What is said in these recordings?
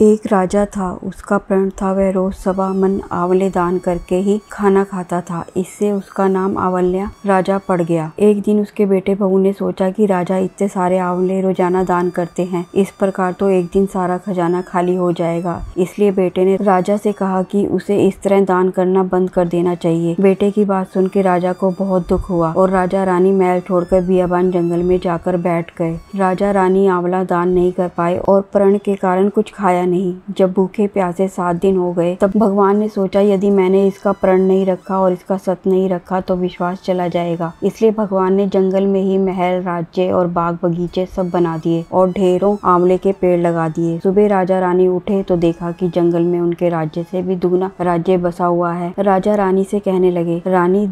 एक राजा था, उसका प्रण था वह रोज सवा मन आंवले दान करके ही खाना खाता था। इससे उसका नाम आंवल्या राजा पड़ गया। एक दिन उसके बेटे बहू ने सोचा कि राजा इतने सारे आंवले रोजाना दान करते हैं, इस प्रकार तो एक दिन सारा खजाना खाली हो जाएगा। इसलिए बेटे ने राजा से कहा कि उसे इस तरह दान करना बंद कर देना चाहिए। बेटे की बात सुन के राजा को बहुत दुख हुआ और राजा रानी महल छोड़कर बियाबान जंगल में जाकर बैठ गए। राजा रानी आंवला दान नहीं कर पाए और प्रण के कारण कुछ खाया नहीं। जब भूखे प्यासे 7 दिन हो गए तब भगवान ने सोचा यदि मैंने इसका प्रण नहीं रखा और इसका सत नहीं रखा तो विश्वास चला जाएगा। इसलिए भगवान ने जंगल में ही महल, राज्य और बाग बगीचे सब बना दिए और ढेरों आंवले के पेड़ लगा दिए। सुबह राजा रानी उठे तो देखा कि जंगल में उनके राज्य से भी दुगना राज्य बसा हुआ है। राजा रानी से कहने लगे, रानी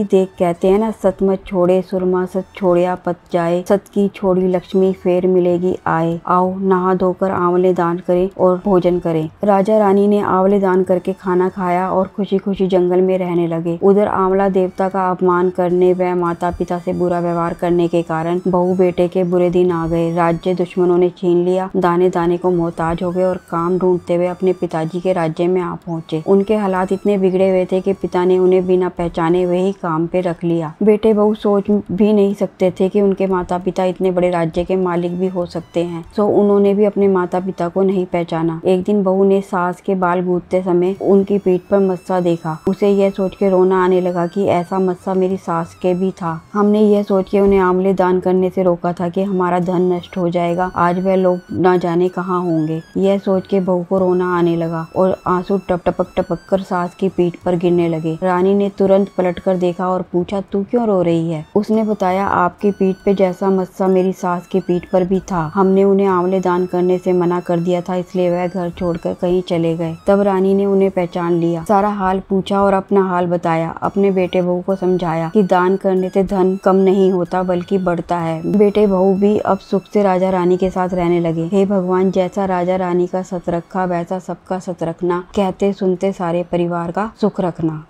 देख कहते हैं ना, सत मत छोड़े सुरमा, सत छोड़िया पत जाए, सत की छोड़ी लक्ष्मी फेर मिलेगी आए। आओ नहा धोकर आंवले दान करें और भोजन करें। राजा रानी ने आंवले दान करके खाना खाया और खुशी खुशी जंगल में रहने लगे। उधर आंवला देवता का अपमान करने व माता पिता से बुरा व्यवहार करने के कारण बहू बेटे के बुरे दिन आ गए। राज्य दुश्मनों ने छीन लिया, दाने दाने को मोहताज हो गए और काम ढूंढते हुए अपने पिताजी के राज्य में आ पहुंचे। उनके हालात इतने बिगड़े हुए थे कि पिता ने उन्हें बिना पहचाने हुए ही काम पे रख लिया। बेटे बहू सोच भी नहीं सकते थे कि उनके माता पिता इतने बड़े राज्य के मालिक भी हो सकते हैं, तो उन्होंने भी अपने माता पिता को नहीं पहचाना। एक दिन बहू ने सास के बाल गूंथते समय उनकी पीठ पर मस्सा देखा। उसे यह सोच के रोना आने लगा कि ऐसा मस्सा मेरी सास के भी था। हमने यह सोच के उन्हें आंवले दान करने से रोका था कि हमारा धन नष्ट हो जाएगा, आज वह लोग न जाने कहाँ होंगे। यह सोच के बहू को रोना आने लगा और आंसू टपक कर सास की पीठ पर गिरने लगे। रानी ने तुरंत पलट कर देखा और पूछा, तू क्यों रो रही है? उसने बताया, आपकी पीठ पे जैसा मस्सा मेरी सास की पीठ पर भी था। हमने उन्हें आंवले दान करने से मना कर दिया था, इसलिए वह घर छोड़कर कहीं चले गए। तब रानी ने उन्हें पहचान लिया, सारा हाल पूछा और अपना हाल बताया। अपने बेटे बहू को समझाया कि दान करने से धन कम नहीं होता बल्कि बढ़ता है। बेटे बहू भी अब सुख से राजा रानी के साथ रहने लगे। हे भगवान, जैसा राजा रानी का सत रखा वैसा सबका सत रखना, कहते सुनते सारे परिवार का सुख रखना।